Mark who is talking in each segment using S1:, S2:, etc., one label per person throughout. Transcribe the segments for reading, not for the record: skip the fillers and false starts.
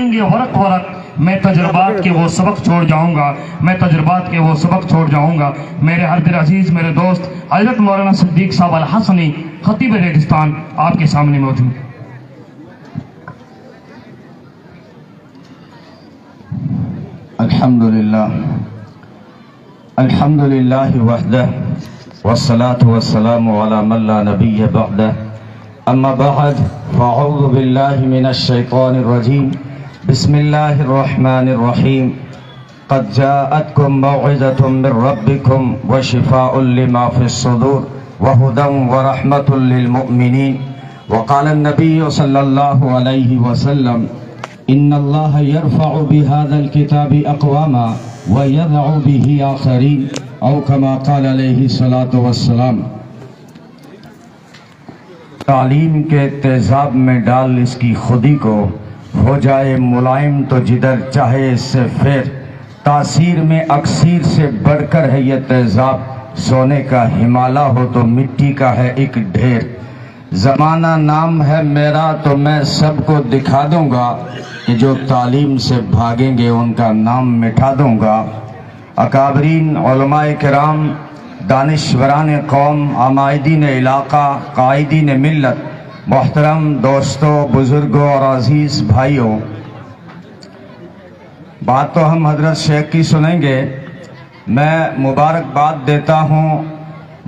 S1: लिखेंगे वरक वरक, मैं तजुर्बात के वो सबक छोड़ जाऊंगा, मैं तजुर्बात के वो सबक छोड़ जाऊंगा। मेरे हर दिल अजीज मेरे दोस्त हजरत मौलाना सिद्दीक साहब अल हसनी खतीब रेगिस्तान आपके सामने मौजूद।
S2: अल्हम्दुलिल्लाह वहदह वस्सलातु वस्सलामु अला मन ला नबिय्य बअदह, अम्मा बअद, फ़अऊज़ु बिल्लाहि मिनश शैतानिर रजीम, बिस्मिल्लाहिर रहमानिर रहीम। क़द जाअतकुम मौइज़तुम मिर रब्बिकुम व शिफ़ाउन लिमा फ़िस सुदूर व हुदन व रहमतुल लिल मुमिनीन। व क़ाला नबिय्यु सल्लल्लाहु अलैहि वसल्लम, इन्नल्लाह यरफ़अु बिहाज़ल किताबि अक़वामा व यज़अु बिही आख़रीन, औ कमा क़ाल अलैहि सलातु वस्सलाम। तालीम के तेज़ाब में डाल इसकी खुदी को, हो जाए मुलायम तो जिधर चाहे इससे फेर। तासीर में अक्सीर से बढ़कर है ये तेज़ाब, सोने का हिमाला हो तो मिट्टी का है एक ढेर। ज़माना नाम है मेरा तो मैं सबको दिखा दूंगा, कि जो तालीम से भागेंगे उनका नाम मिटा दूंगा। अकाबरीन उलमाए किराम, दानिश्वरान कौम, आमाइदीन इलाका, कायदीन मिल्लत, मोहतरम दोस्तों, बुजुर्गों और अजीज भाइयों, बात तो हम हजरत शेख की सुनेंगे। मैं मुबारकबाद देता हूँ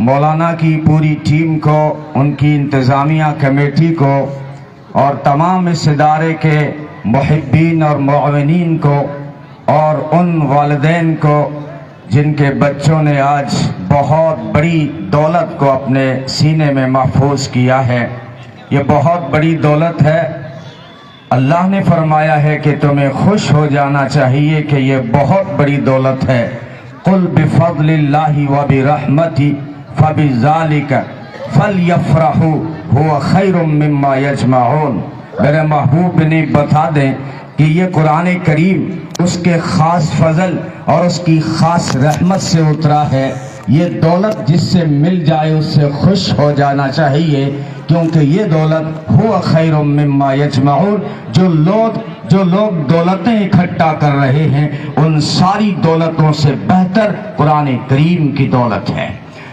S2: मौलाना की पूरी टीम को, उनकी इंतज़ामिया कमेटी को और तमाम इस इदारे के मुहिब्बीन और मुअव्विनीन को, और उन वालिदैन को जिनके बच्चों ने आज बहुत बड़ी दौलत को अपने सीने में महफूज किया है। ये बहुत बड़ी दौलत है। अल्लाह ने फरमाया है कि तुम्हें खुश हो जाना चाहिए कि ये बहुत बड़ी दौलत है। कुल बिफज़लिल्लाहि व बिरहमति फबिज़ालिका फलयफ़रहू हुवा खैरुम मिम्मा यजमऊन। मेरे महबूब ने बता दें कि ये कुरान करीम उसके ख़ास फजल और उसकी ख़ास रहमत से उतरा है। ये दौलत जिससे मिल जाए उससे खुश हो जाना चाहिए, क्योंकि ये दौलत हुवा खैरुम मिम्मा यजमऊन। जो लोग दौलतें इकट्ठा कर रहे हैं, उन सारी दौलतों से बेहतर कुरान करीम की दौलत है।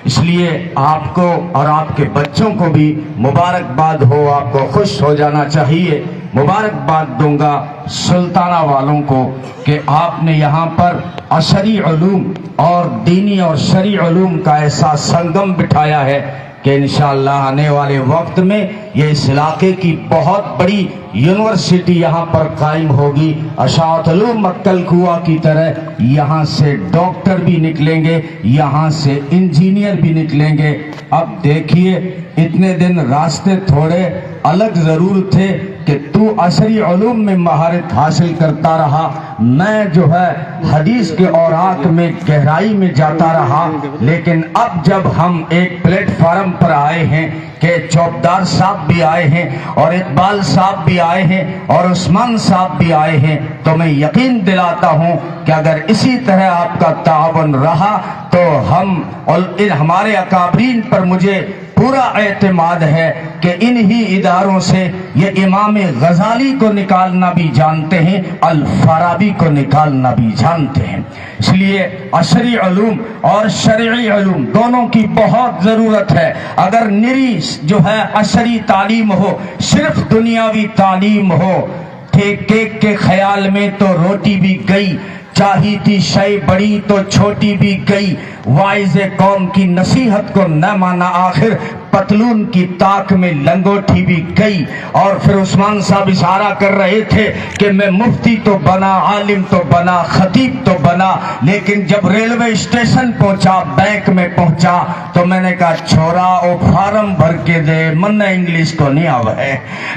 S2: इसलिए आपको और आपके बच्चों को भी मुबारकबाद हो, आपको खुश हो जाना चाहिए। मुबारकबाद दूंगा सुल्ताना वालों को कि आपने यहाँ पर अशरी उलूम और दीनी और शरी उलूम का ऐसा संगम बिठाया है कि इंशाअल्लाह आने वाले वक्त में ये इस इलाके की बहुत बड़ी यूनिवर्सिटी यहाँ पर कायम होगी। अशाअतुल मक्कल कुआ की तरह यहाँ से डॉक्टर भी निकलेंगे, यहाँ से इंजीनियर भी निकलेंगे। अब देखिए, इतने दिन रास्ते थोड़े अलग ज़रूर थे कि तू अशरी उलूम में महारत हासिल करता रहा, मैं जो है हदीस के औराक में गहराई में जाता रहा। लेकिन अब जब हम एक प्लेटफार्म पर आए हैं कि चौबदार साहब भी आए हैं और इकबाल साहब भी आए हैं और उस्मान साहब भी आए हैं, तो मैं यकीन दिलाता हूँ कि अगर इसी तरह आपका ताअवुन रहा तो हम और हमारे अकाबरीन पर मुझे पूरा एतमाद है कि इन्हीं इदारों से ये इमाम गजाली को निकालना भी जानते हैं, अल फराबी को निकालना भी जानते हैं। इसलिए अशरी उलूम और शरई उलूम दोनों की बहुत ज़रूरत है। अगर निरी जो है अशरी तालीम हो, सिर्फ दुनियावी तालीम हो, ठेके के ख्याल में तो रोटी भी गई, चाही थी शय बड़ी तो छोटी भी गई। वाइज़ कौम की नसीहत को न माना, आखिर पतलून की ताक में लंगोटी भी गई। और फिर उस्मान साहब इशारा कर रहे थे कि मैं मुफ्ती तो बना, आलिम तो बना, खतीब तो बना, लेकिन जब रेलवे स्टेशन पहुंचा, बैंक में पहुंचा, तो मैंने कहा छोरा ओ फार्म भर के दे, मन इंग्लिश को नहीं आवे।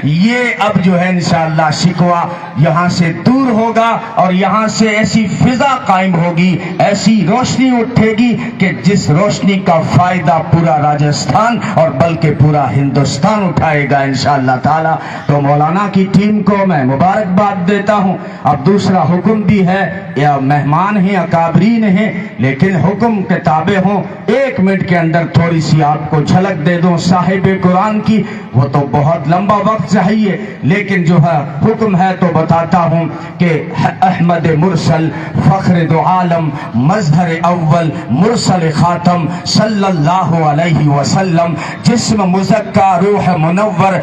S2: ये अब जो है इंशाअल्लाह शिकवा यहाँ से दूर होगा और यहाँ से ऐसी फिजा कायम होगी, ऐसी रोशनी उठेगी कि जिस रोशनी का फायदा पूरा राजस्थान और बल्कि पूरा हिंदुस्तान उठाएगा इंशाअल्लाह ताला। तो मौलाना की टीम को मैं मुबारकबाद देता हूँ। अब दूसरा हुक्म भी है, या मेहमान हैं, अकाबरीन हैं, लेकिन हुक्म के ताबे हों। 1 मिनट के अंदर थोड़ी सी आपको झलक दे दूं साहिब कुरान की। وہ تو بہت لمبا وقت چاہیے، لیکن جو ہے حکم ہے تو بتاتا ہوں کہ احمد مرسل فخر دو عالم مظہر اول مرسل خاتم صلی اللہ علیہ وسلم، جسم مزکا روح منور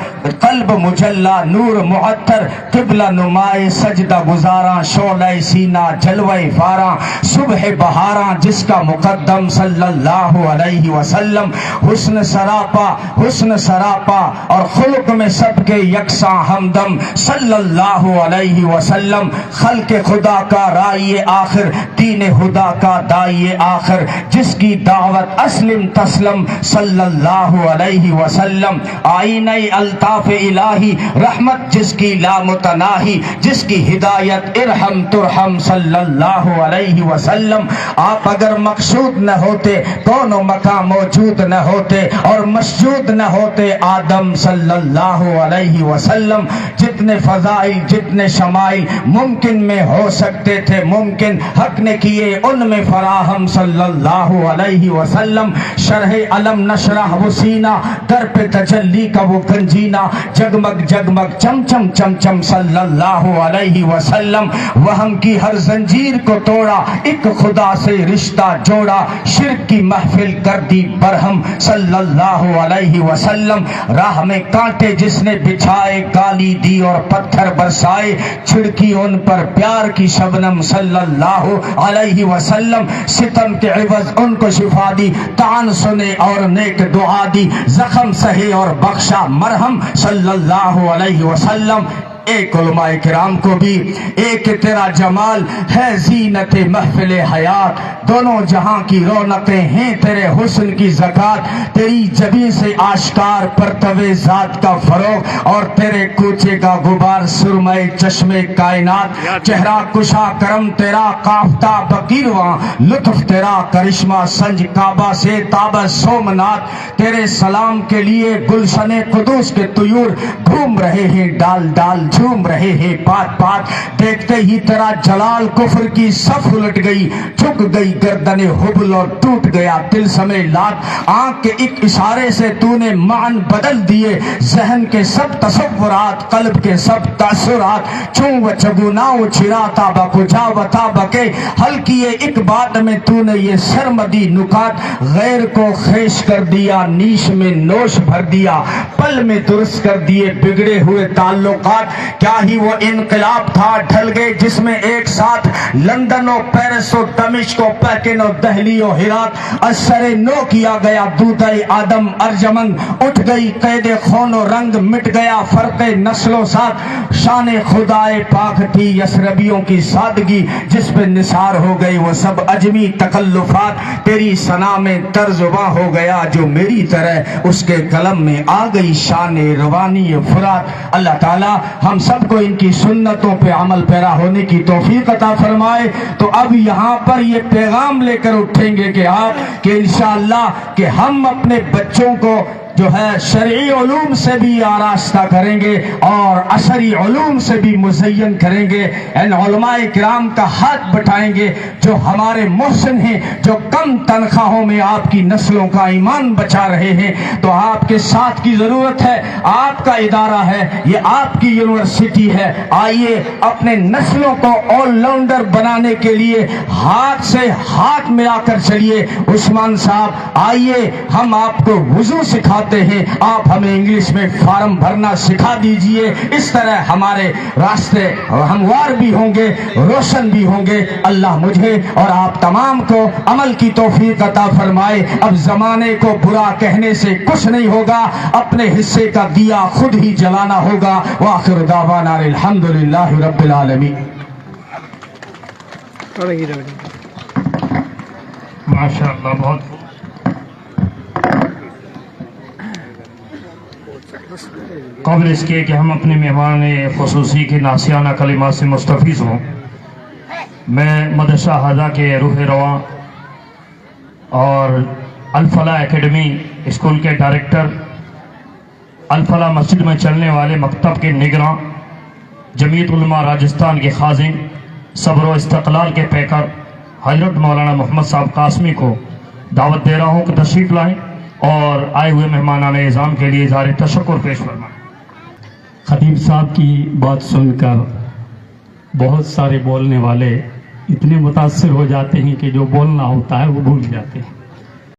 S2: قلب مجلا نور معطر قبلہ نمائے سجدہ گزاراں شعلہ سینہ جلوہ فاراں صبح بہاراں جس کا مقدم صلی اللہ علیہ وسلم، حسن سراپا اور خلق میں سب کے یکساں ہمدم صلی اللہ علیہ وسلم، خلق خدا کا رائی آخر دین خدا کا دائی آخر، جس کی دعوت اسلم تسلم صلی اللہ علیہ وسلم، آئینہ الطاف الہی رحمت جس کی لا متناہی، جس کی ہدایت ارحم ترحم صلی اللہ علیہ وسلم۔ آپ اگر مقصود نہ ہوتے کون و مقام موجود نہ ہوتے اور مسجود نہ ہوتے آدم صلی اللہ علیہ وسلم۔ جتنے فضائل جتنے شمائل ممکن میں ہو سکتے تھے ممکن حق نے کیے ان میں فراہم صلی اللہ علیہ وسلم۔ شرح علم نشرح وہ سینہ در پہ تجلی کا وہ گنجینہ، جگمگ جگمگ چمچم چمچم صلی اللہ علیہ وسلم۔ وہم کی ہر زنجیر کو توڑا ایک خدا سے رشتہ جوڑا، شرک کی محفل کر دی برہم صلی اللہ علیہ وسلم۔ راہ میں کانٹے جس نے بچھائے گالی دی اور پتھر برسائے، چھڑکی ان پر پیار کی شبنم صلی اللہ علیہ وسلم۔ ستم کے عوض ان کو شفا دی، طعن سنے اور نیک دعا دی، زخم سہے اور بخشا مرہم صلی اللہ علیہ وسلم۔ ایک علماء کرام کو بھی ایک تیرا جمال ہے زینت محفل حیات، دونوں جہاں کی رونقیں ہیں تیرے حسن کی زکات، تیری جبیں سے آشکار پرتوے ذات کا فروغ اور تیرے کوچے کا غبار سرمے چشمے کائنات، چہرہ کشا کرم تیرا کافتہ بقیرواں، لطف تیرا کرشمہ سنج کعبہ سے تابہ سومنات، تیرے سلام کے لیے گلشن قدوس کے طیور گھوم رہے ہیں ڈال ڈال جھوم رہے ہیں پات پات، دیکھتے ہی تیرا جلال کفر کی صف الٹ گئی، جھک گئی گردن حبل اور ٹوٹ گیا دل سمے لات، آنکھ کے ایک اشارے سے تو نے معنی بدل دیے، ذہن کے سب تصورات قلب کے سب تاثرات، چوں و چگونا و چراتا بکجا و تابکے، حل کیے ایک بات میں تو نے یہ سرمدی نکات، غیر کو خیش کر دیا نیش میں نوش بھر دیا، پل میں درست کر دیے بگڑے ہوئے تعلقات، کیا ہی وہ انقلاب تھا ڈھل گئے جس میں ایک ساتھ لندن و پیرس و دمشق و پیکن و دہلی و ہرات، اثر نو کیا گیا دودہ آدم ارجمند، اٹھ گئی قید خون و رنگ مٹ گیا فرق نسل و ساتھ، شان خدائے پاک تھی یسربیوں کی سادگی، جس پہ نثار ہو گئی وہ سب اجمی تکلفات، تیری ثنا میں ترجمہ ہو گیا جو میری طرح اس کے قلم میں آ گئی شان روانی فرات۔ اللہ تعالی ہم سب کو ان کی سنتوں پہ عمل پیرا ہونے کی توفیق عطا فرمائے۔ تو اب یہاں پر یہ پیغام لے کر اٹھیں گے کہ آپ کہ انشاءاللہ کہ ہم اپنے بچوں کو جو ہے شرعی علوم سے بھی آراستہ کریں گے اور عصری علوم سے بھی مزین کریں گے، ان علماء کرام کا ہاتھ بٹھائیں گے جو ہمارے محسن ہیں، جو کم تنخواہوں میں آپ کی نسلوں کا ایمان بچا رہے ہیں۔ تو آپ کے ساتھ کی ضرورت ہے، آپ کا ادارہ ہے، یہ آپ کی یونیورسٹی ہے، آئیے اپنے نسلوں کو آل راؤنڈر بنانے کے لیے ہاتھ سے ہاتھ ملا کر چلیے۔ عثمان صاحب آئیے ہم آپ کو وضو سکھاتے ہیں، آپ ہمیں انگلش میں فارم بھرنا سکھا دیجئے، اس طرح ہمارے راستے ہموار بھی ہوں گے روشن بھی ہوں گے۔ اللہ مجھے اور آپ تمام کو عمل کی توفیق عطا فرمائے۔ اب زمانے کو برا کہنے سے کچھ نہیں ہوگا، اپنے حصے کا دیا خود ہی جلانا ہوگا۔ وآخر دعوانا الحمدللہ رب العالمین۔
S1: ماشاءاللہ بہت قبل اس کے کہ ہم اپنے مہمان خصوصی کے ناسیانہ کلمات سے مستفیض ہوں، میں مدرسہ ہدہ کے روح رواں اور الفلاح اکیڈمی اسکول کے ڈائریکٹر، الفلاح مسجد میں چلنے والے مکتب کے نگراں، جمعیت علماء راجستھان کے خازن، صبر و استقلال کے پیکر حضرت مولانا محمد صاحب قاسمی کو دعوت دے رہا ہوں کہ تشریف لائیں اور آئے ہوئے مہمانان اعظام کے لیے اظہار تشکر پیش فرمائیں۔
S3: خطیب صاحب کی بات سن کر بہت سارے بولنے والے اتنے متاثر ہو جاتے ہیں کہ جو بولنا ہوتا ہے وہ بھول جاتے ہیں۔